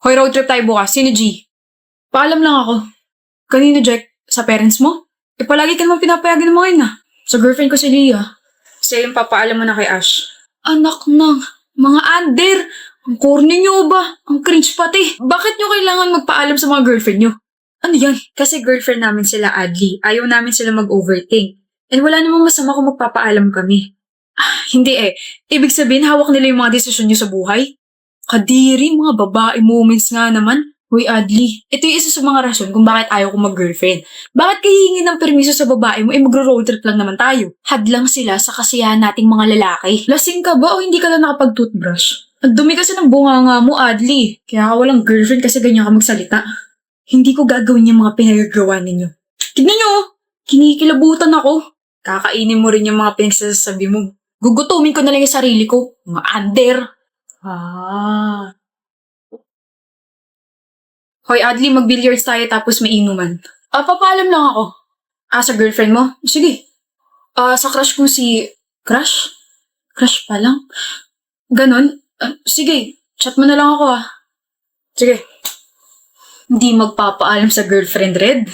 Hoy, road trip tayo bukas. Sino G? Paalam lang ako. Kanino, Jack? Sa parents mo? Palagi ka naman pinapayagan ng mga yun Sa girlfriend ko si Leah. Siya yung papaalam mo na kay Ash. Anak ng mga under! Ang corny nyo ba? Ang cringe pati. Bakit nyo kailangan magpaalam sa mga girlfriend nyo? Ano yan? Kasi girlfriend namin sila, Adli. Ayaw namin sila mag-overthink. And wala namang masama kung magpapaalam kami. Hindi Ibig sabihin, hawak nila yung mga desisyon nyo sa buhay? Kadiri, mga babae moments nga naman. Uy, Adli, ito yung isa sa mga rason kung bakit ayaw ko mag-girlfriend. Bakit kayo hihingi ng permiso sa babae mo magro-road trip lang naman tayo? Hadlang sila sa kasiyahan nating mga lalaki. Lasing ka ba o hindi ka lang nakapag-toothbrush? Ang dumi kasi ng bunganga mo, Adli. Kaya ka walang girlfriend kasi ganyan ka magsalita. Hindi ko gagawin yung mga pinagagawa ninyo. Tignan nyo, kinikilabutan ako. Kakainin mo rin yung mga pinagsasabi mo. Gugutumin ko na lang yung sarili ko. Mga under. Hoy, Adli, mag-billiards tayo tapos may inuman. Papaalam lang ako. Sa girlfriend mo? Sige. Sa crush kong si... Crush? Crush pa lang? Ganon? Sige, chat mo na lang ako Sige. Hindi magpapaalam sa girlfriend, Red.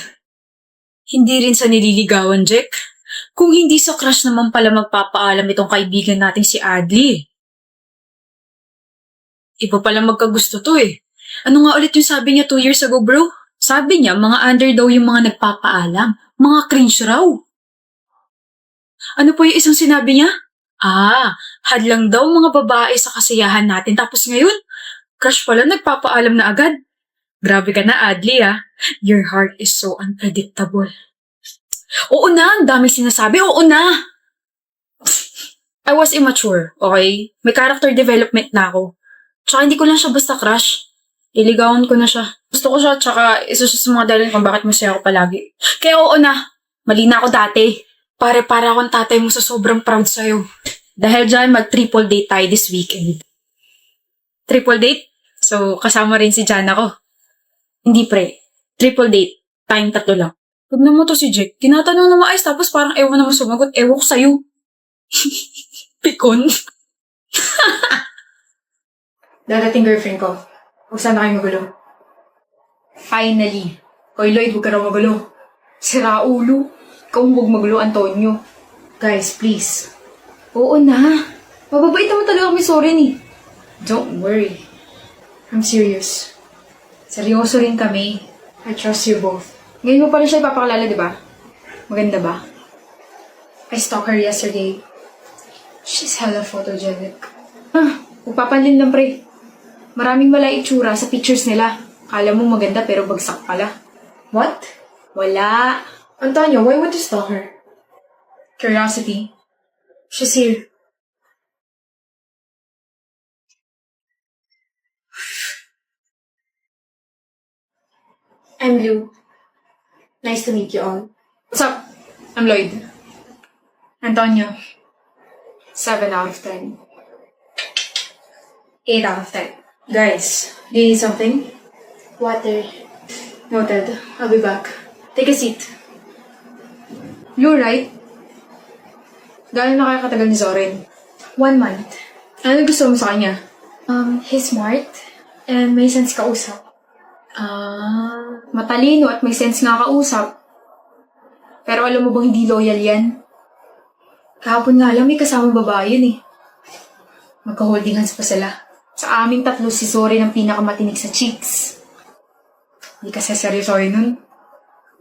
Hindi rin sa nililigawan, Jack. Kung hindi sa crush naman pala magpapaalam itong kaibigan nating si Adli. Iba pala magkagusto to Ano nga ulit yung sabi niya 2 years ago, bro? Sabi niya, mga under daw yung mga nagpapaalam. Mga cringe raw. Ano po yung isang sinabi niya? Hadlang daw mga babae sa kasiyahan natin. Tapos ngayon, crush pala nagpapaalam na agad. Grabe ka na, Adli Your heart is so unpredictable. Oo na, ang daming sinasabi. Oo na! I was immature, okay? May character development na ako. Tsaka hindi ko lang siya basta crush. Iligawan ko na siya. Gusto ko siya, tsaka isa siya sa mga dahilan kung bakit masaya ako palagi. Kaya oo na, mali na ako dati. Para akong tatay mo sa sobrang proud sa'yo. Dahil dyan, mag-triple date tayo this weekend. Triple date? So, kasama rin si Jana ko. Hindi pre, triple date. Tayong 3 lang. Huwag naman to si Jack. Tinatanong na maayos tapos parang ewan naman sumagot. Ewan ko sa'yo. Pikon. Dadating girlfriend ko. Huwag sana kayo magulo. Finally. Hoy Lloyd, huwag ka raw magulo. Sira ulo. Ikaw huwag magulo, Antonio. Guys, please. Oo na. Mababait naman talaga kami, Soren Don't worry. I'm serious. Seryoso rin kami. I trust you both. Ngayon mo pa rin siya ipapakalala, di ba? Maganda ba? I stalked her yesterday. She's hella photogenic. Magpapanlin lang pre. Maraming mala itsura sa pictures nila. Kala mo maganda pero bagsak pala. What? Wala. Antonio, why would you stalk her? Curiosity. She's here. I'm Lou. Nice to meet you all. What's up? I'm Lloyd. Antonio. 7 out of 10. 8 out of 10. Guys, do you need something? Water. Noted. I'll be back. Take a seat. You're right. Gano'n na kaya katagal ni Zoren? 1 month. Ano gusto mo sa kanya? He's smart and may sense kausap. Matalino at may sense nga kausap. Pero alam mo bang hindi loyal yan? Kahapon nga lang may kasamang babae yun Magka-holding hands pa sila. Sa aming 3, si Zoren ang pinakamatinig sa chicks. Hindi kasi seryosoy nun.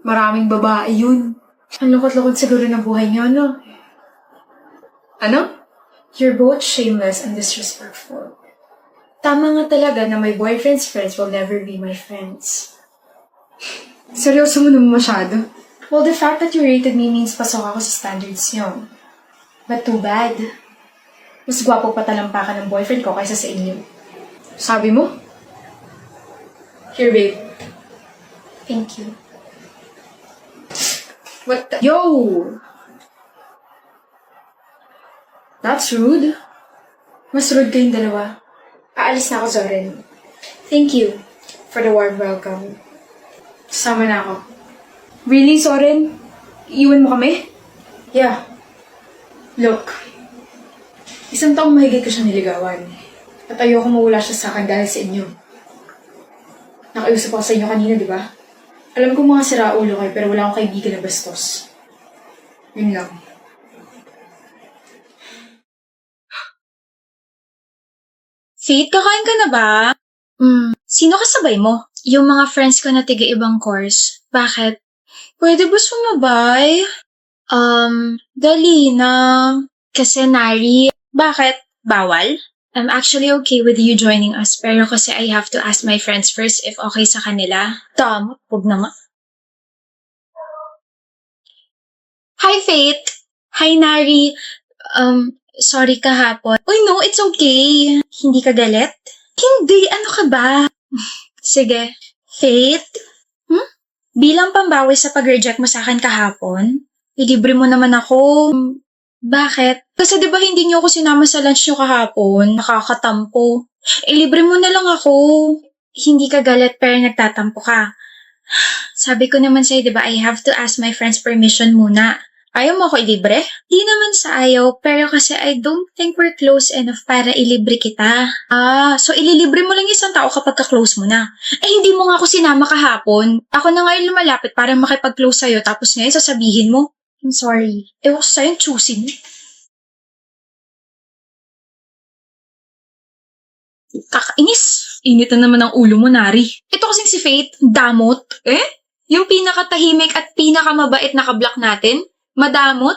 Maraming babae yun. Ang lukot-lukot siguro ng buhay niyo, Ano? You're both shameless and disrespectful. Tama nga talaga na my boyfriend's friends will never be my friends. Seryoso mo naman masyado. Well, the fact that you rated me means pasok ako sa standards niyo. But too bad. Mas gwapo pa talampakan ng boyfriend ko kaysa sa inyo. Sabi mo? Here, babe. Thank you. What the... Yo! That's rude. Mas rude kayong dalawa. Aalis na ako, Zoren. Thank you for the warm welcome. Sama na ako. Really, Zoren? Iiwan mo kami? Yeah. Look. 1 taong mahigit ko siya niligawan. At ayoko mawala siya sa akin dahil sa inyo. Nakiusap ako sa inyo kanina, di ba? Alam ko mga siraulo kayo, pero wala akong kaibigan na bastos. Yun lang. Faith, kakain ka na ba? Sino kasabay mo? Yung mga friends ko na tiga-ibang course. Bakit? Pwede ba sumabay? Dali na. Kasi Nari. Bakit? Bawal? I'm actually okay with you joining us, pero kasi I have to ask my friends first if okay sa kanila. Damot, huwag na nga. Hi, Faith! Hi, Nari. Sorry kahapon. Uy, no, it's okay. Hindi ka galit? Hindi, ano ka ba? Sige. Faith? Bilang pambawi sa pag-reject mo sa akin kahapon, ilibre mo naman ako. Bakit? Kasi di ba hindi niyo ako sinama sa lunch niyo kahapon? Nakakatampo. Ilibre mo na lang ako. Hindi ka galit pero nagtatampo ka. Sabi ko naman sa'yo, di ba, I have to ask my friends permission muna. Ayaw mo ako ilibre? Di naman sa ayaw, pero kasi I don't think we're close enough para ilibre kita. So ililibre mo lang isang tao kapag ka-close mo na. Hindi mo nga ako sinama kahapon. Ako na ngayon lumalapit para makipag-close sa'yo, tapos ngayon sasabihin mo, I'm sorry. Ewan ko sa'yo, choosing. Kakainis. Init na naman ang ulo mo, Nari. Ito kasing si Faith, damot. Yung pinakatahimik at pinakamabait na kablock natin, madamot.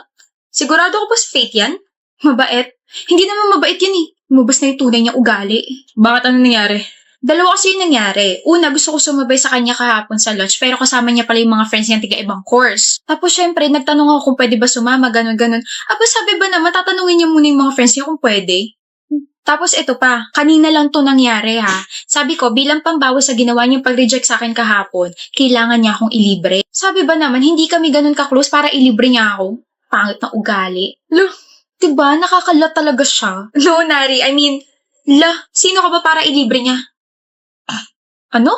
Sigurado ko ba si Faith yan? Mabait? Hindi naman mabait yan eh. Lumabas na yung tunay niyang ugali. Bakit ano nangyari? Dalawa kasi yung nangyari. Una, gusto ko sumabay sa kanya kahapon sa lunch, pero kasama niya pala yung mga friends niya tiga-ibang course. Tapos syempre, nagtanong ako kung pwede ba sumama, ganun-ganun. Sabi ba naman, tatanungin niya muna yung mga friends niya kung pwede. Tapos ito pa, kanina lang to nangyari ha. Sabi ko, bilang pambawi sa ginawa niyang pag-reject sa akin kahapon, kailangan niya akong ilibre. Sabi ba naman, hindi kami ganun ka-close para ilibre niya ako? Pangit na ugali. Diba, nakakala talaga siya. No, Nari, sino ka ba para ilibre niya? Ano?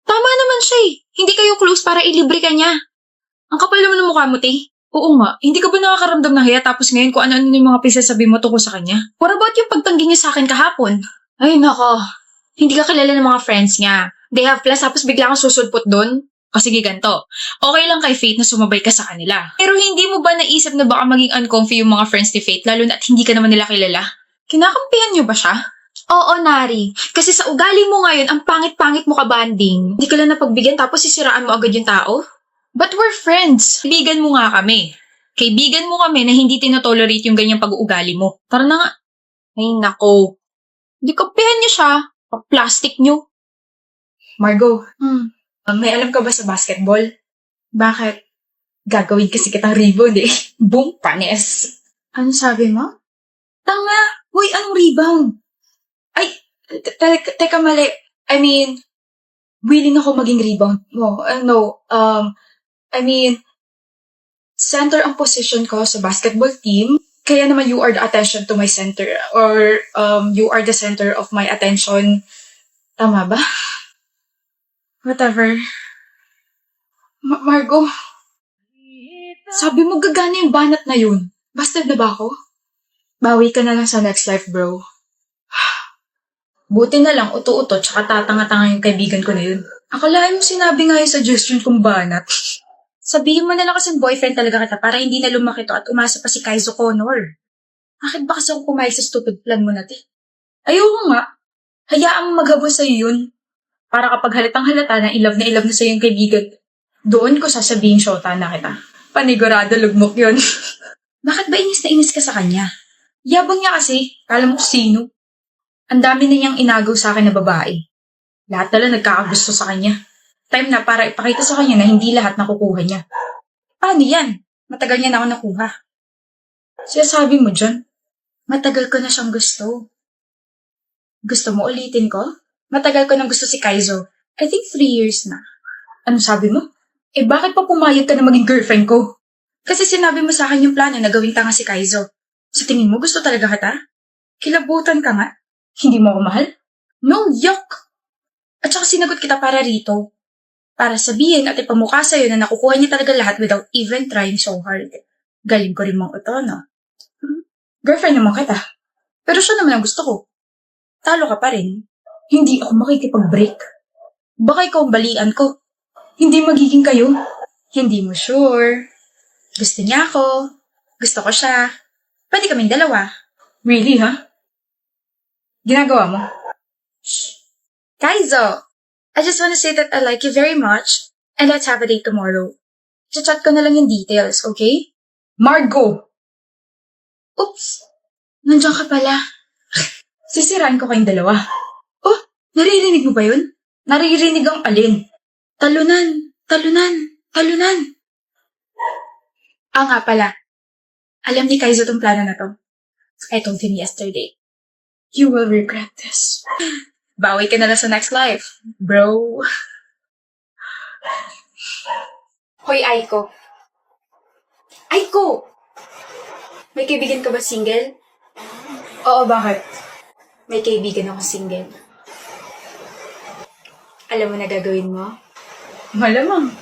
Tama naman siya eh. Hindi kayo close para ilibre ka niya. Ang kapal naman ng mukha mo, te. Oo nga, hindi ka ba nakakaramdam ng hiya tapos ngayon kung ano-ano yung mga pinagsasabi mo tungkol sa kanya? What about yung pagtanggi niya sa akin kahapon? Ay, nako. Hindi ka kilala ng mga friends niya. They have plans tapos bigla kang susulpot doon? O sige, ganito. Okay lang kay Faith na sumabay ka sa kanila. Pero hindi mo ba naisip na baka maging uncomfy yung mga friends ni Faith lalo na at hindi ka naman nila kilala? Kinakampihan niyo ba siya? Oo, Nari. Kasi sa ugali mo ngayon, ang pangit-pangit mo ka-banding. Hindi ka lang napagbigyan tapos sisiraan mo agad yung tao? But we're friends. Kaibigan mo nga kami. Kaibigan mo kami na hindi tinotolerate yung ganyang pag-uugali mo. Tara na nga. Ay, nako. Hindi kampihan niyo siya. Plastic niyo. Margo, may alam ka ba sa basketball? Bakit? Gagawin kasi kitang rebound eh. Boom, panes. Ano sabi mo? Tanga! Uy, anong rebound? Ay, teka mali. Willing ako maging rebound mo. Center ang position ko sa basketball team. Kaya naman you are the attention to my center. Or you are the center of my attention. Tama ba? Whatever. Margo, sabi mo gagana yung banat na yun. Bastard na ba ako? Bawi ka na lang sa next life, bro. Buti na lang, uto-uto, tsaka tatanga-tanga yung kaibigan ko na yun. Akalain mo sinabi nga yung suggestion kong banat. Sabihin mo na lang kasing boyfriend talaga kita para hindi na lumaki to at umasa pa si Kaizo Connor. Bakit ba kasi ako pumayag sa stupid plan mo natin? Ayoko nga. Hayaan mo maghabol sa'yo yun. Para kapag halatang halata na ilove na sa'yo yung kaibigan, doon ko sasabihin syota na kita. Panigurado lugmok yun. Bakit ba inis na inis ka sa kanya? Yabang niya kasi, kala mo sino. Ang dami na niyang inagaw sa akin na babae. Lahat na lang nagkakagusto sa kanya. Time na para ipakita sa kanya na hindi lahat nakukuha niya. Paano yan? Matagal niya na ako nakuha. Sinasabi mo dyan? Matagal ko na siyang gusto. Gusto mo ulitin ko? Matagal ko nang gusto si Kaizo. I think 3 years na. Ano sabi mo? Bakit pa pumayag ka na maging girlfriend ko? Kasi sinabi mo sa akin yung plano na gawing tanga si Kaizo. Sa tingin mo, gusto talaga kita? Kilabutan ka nga. Hindi mo ako mahal? No, yuck! At saka sinagot kita para rito. Para sabihin at ipamukha sa'yo na nakukuha niya talaga lahat without even trying so hard. Galing ko rin mong ito, no? Girlfriend naman kita. Pero siya naman ang gusto ko. Talo ka pa rin. Hindi ako makikipag-break. Baka ikaw ang balian ko. Hindi magiging kayo. Hindi mo sure. Gusto niya ako. Gusto ko siya. Pwede kaming dalawa. Really, ha? Ginagawa mo? Kaizo, I just want to say that I like you very much and let's have a date tomorrow. Chat ko na lang yung details, okay? Margo! Oops, nandiyan ka pala. Sisirain ko kayong dalawa. Oh, naririnig mo ba yun? Naririnig ang alin. Talunan, talunan, talunan. Ah nga pala, alam ni Kaizo tong plano na to. I told him yesterday. You will regret this. Bawi ka na lang sa next life, bro. Hoy, Aiko. Aiko! May kaibigan ka ba single? Oo, bakit? May kaibigan ako single. Alam mo na gagawin mo? Malamang.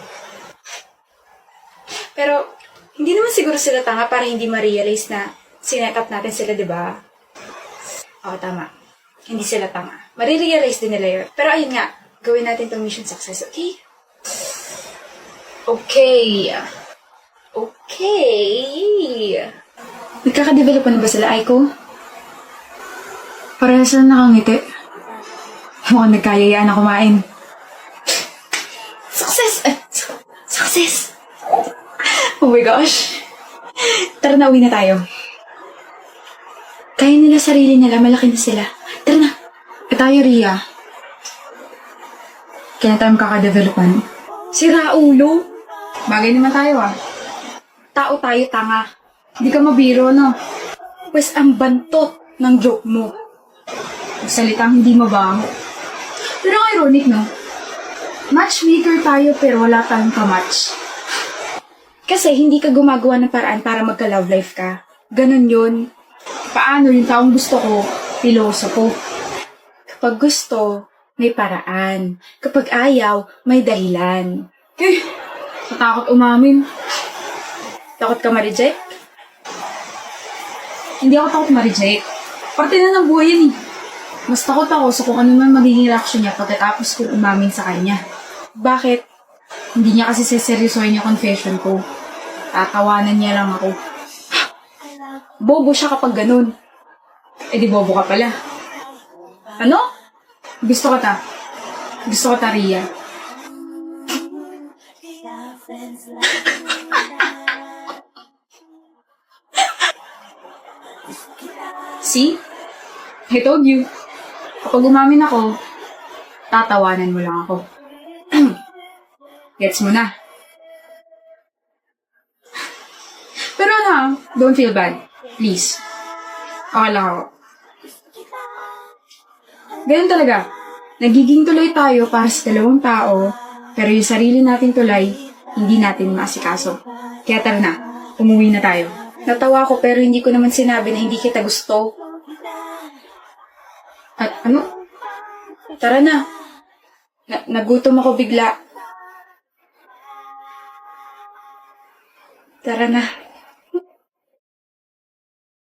Pero, hindi naman siguro sila tanga para hindi ma-realize na sinet up natin sila, di ba? Oo, tama. Hindi sila tanga. Marirealize din nila yun. Pero ayun nga, gawin natin itong mission success, okay? Okay. Okay. Nagkakadevelop na ba sila, Aiko? Parehas na nakangiti. Mukhang nagkayayaan na kumain. Success! Success! Oh my gosh. Tara na, uwi na tayo. Kaya nila sarili nila, malaki na sila. Tara na! Tayo, Ria. Kaya tayo makakadevelopan. Sira ulo! Bagay naman tayo, ah. Tao tayo, tanga. Hindi ka mabiro, no? Pwes ang bantot ng joke mo. Salitang hindi mabango. Pero ang ironic, no? Matchmaker tayo pero wala tayong kamatch. Kasi hindi ka gumagawa ng paraan para magka-love life ka. Ganon yun. Paano yung taong gusto ko, pilosopo? Kapag gusto, may paraan. Kapag ayaw, may dahilan. Eh, natakot umamin. Takot ka ma-reject? Hindi ako takot ma-reject. Parte na ng buhay yan, eh. Mas takot ako sa kung ano man magiging reaction niya pagkatapos ko umamin sa kanya. Bakit? Hindi niya kasi seseryosohin yung confession ko. Tatawanan niya lang ako. Bobo siya kapag ganun. Eh di bobo ka pala. Ano? Gusto ko ta. Gusto ko ta, Ria. See? I told you. Kapag umamin ako, tatawanan mo lang ako. Gets mo na. Pero ano, don't feel bad. Please. Okay lang ako. Ganun talaga. Nagiging tuloy tayo para sa dalawang tao, pero yung sarili nating tulay, hindi natin maasikaso. Kaya tara na, umuwi na tayo. Natawa ko pero hindi ko naman sinabi na hindi kita gusto. At ano? Tara na. Nagutom ako bigla. Tara na.